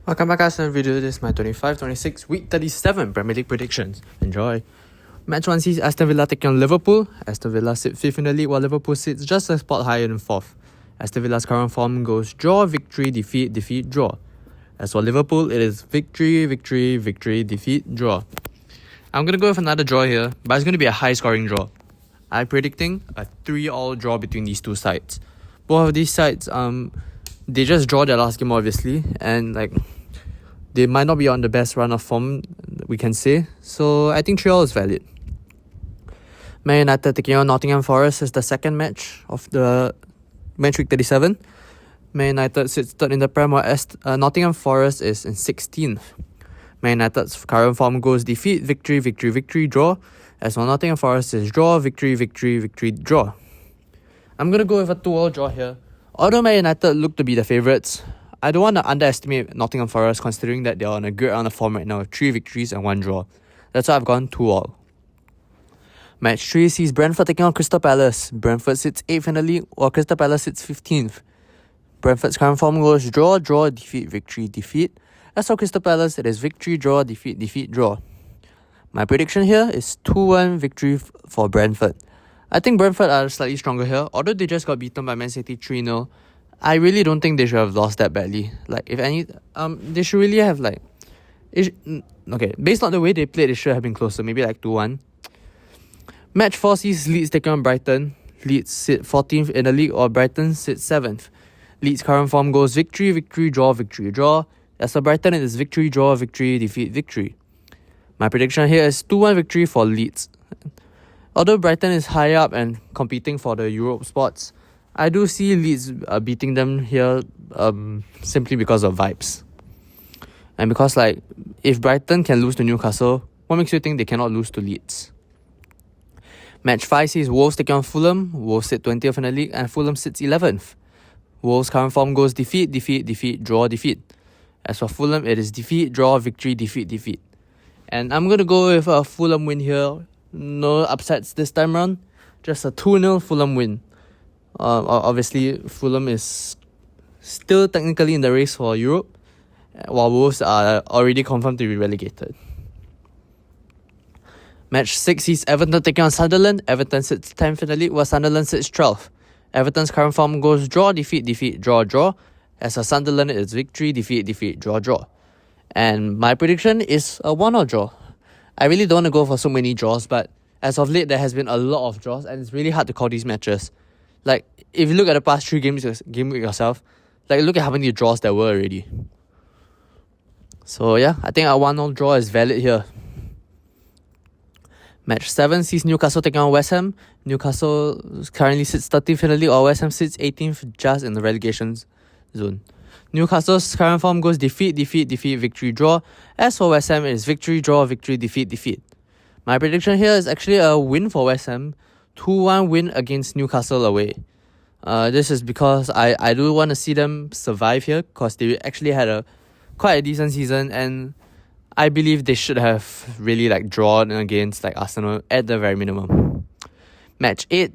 Welcome back guys, another video. This is my 25-26 week 37 Premier League predictions. Enjoy. Match 1 sees Aston Villa taking on Liverpool. Aston Villa sit 5th in the league while Liverpool sits just a spot higher than 4th. Aston Villa's current form goes draw, victory, defeat, defeat, draw. As for Liverpool, it is victory, victory, victory, defeat, draw. I'm going to go with another draw here, but it's going to be a high scoring draw. I'm predicting a 3-all draw between these two sides. Both of these sides, they just draw their last game obviously, and they might not be on the best run of form, we can say. So I think 3-all is valid. Man United taking on Nottingham Forest is the second match of the match week 37. Man United sits 3rd in the Prem while Nottingham Forest is in 16th. Man United's current form goes defeat, victory, victory, victory, draw. As for Nottingham Forest is draw, victory, victory, victory, draw. I'm going to go with a 2-all draw here. Although Man United look to be the favourites, I don't want to underestimate Nottingham Forest considering that they're on a great run of form right now with 3 victories and 1 draw. That's why I've gone 2-all. Match 3 sees Brentford taking on Crystal Palace. Brentford sits 8th in the league while Crystal Palace sits 15th. Brentford's current form goes draw, draw, defeat, victory, defeat. As for Crystal Palace, it is victory, draw, defeat, defeat, draw. My prediction here is 2-1 victory for Brentford. I think Brentford are slightly stronger here. Although they just got beaten by Man City 3-0, I really don't think they should have lost that badly. If any, they should really have based on the way they played, it should have been closer. Maybe 2-1. Match 4 sees Leeds taking on Brighton. Leeds sit 14th in the league or Brighton sits 7th. Leeds' current form goes victory, victory, draw, victory, draw. As for Brighton, it is victory, draw, victory, defeat, victory. My prediction here is 2-1 victory for Leeds. Although Brighton is higher up and competing for the Europe spots, I do see Leeds beating them here simply because of vibes. And because if Brighton can lose to Newcastle, what makes you think they cannot lose to Leeds? Match 5 sees Wolves taking on Fulham. Wolves sit 20th in the league and Fulham sits 11th. Wolves' current form goes defeat, defeat, defeat, draw, defeat. As for Fulham, it is defeat, draw, victory, defeat, defeat. And I'm going to go with a Fulham win here. No upsets this time around. Just a 2-0 Fulham win. Obviously, Fulham is still technically in the race for Europe, while Wolves are already confirmed to be relegated. Match 6 sees Everton taking on Sunderland. Everton sits 10th in the league, while Sunderland sits 12th. Everton's current form goes draw, defeat, defeat, draw, draw. As for Sunderland, it's victory, defeat, defeat, draw, draw. And my prediction is a 1-all draw. I really don't want to go for so many draws, but as of late, there has been a lot of draws, and it's really hard to call these matches. If you look at the past 3 game week yourself, look at how many draws there were already. So yeah, I think a 1-all draw is valid here. Match 7 sees Newcastle taking on West Ham. Newcastle currently sits 13th in the league, while West Ham sits 18th just in the relegation zone. Newcastle's current form goes defeat, defeat, defeat, victory, draw. As for West Ham, it is victory, draw, victory, defeat, defeat. My prediction here is actually a win for West Ham. 2-1 win against Newcastle away. This is because I do want to see them survive here, because they actually had quite a decent season, and I believe they should have really drawn against Arsenal at the very minimum. Match 8,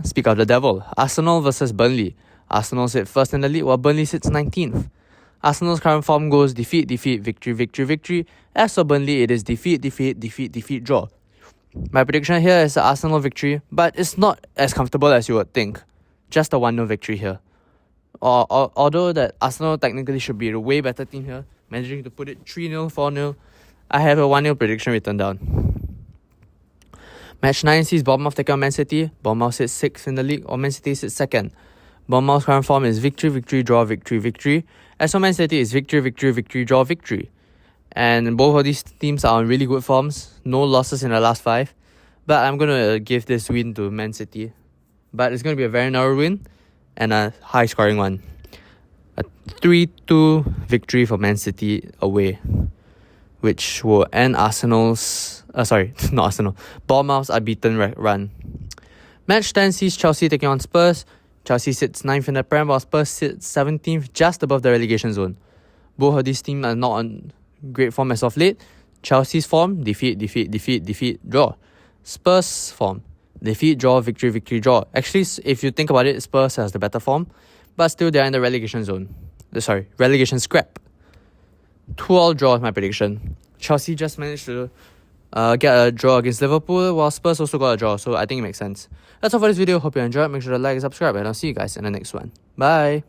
speak of the devil, Arsenal versus Burnley. Arsenal sits 1st in the league while Burnley sits 19th. Arsenal's current form goes defeat, defeat, victory, victory, victory. As for Burnley, it is defeat, defeat, defeat, defeat, draw. My prediction here is the Arsenal victory, but it's not as comfortable as you would think. Just a 1-0 victory here. Although that Arsenal technically should be a way better team here, managing to put it 3-0, 4-0, I have a 1-0 prediction written down. Match 9 sees Bournemouth take on Man City. Bournemouth sits 6th in the league, or Man City sits 2nd. Bournemouth's current form is victory, victory, draw, victory, victory. As for Man City, it's victory, victory, victory, draw, victory. And both of these teams are on really good forms. No losses in the last 5. But I'm going to give this win to Man City. But it's going to be a very narrow win and a high-scoring one. A 3-2 victory for Man City away, which will end Bournemouth's unbeaten run. Match 10 sees Chelsea taking on Spurs. Chelsea sits 9th in the Prem, while Spurs sits 17th, just above the relegation zone. Both of these teams are not on great form as of late. Chelsea's form, defeat, defeat, defeat, defeat, draw. Spurs' form, defeat, draw, victory, victory, draw. Actually, if you think about it, Spurs has the better form, but still they're in the relegation zone. Relegation scrap. 2-2 draw is my prediction. Chelsea just managed to get a draw against Liverpool, while Spurs also got a draw, so I think it makes sense. That's all for this video. Hope you enjoyed. Make sure to like and subscribe, and I'll see you guys in the next one. Bye!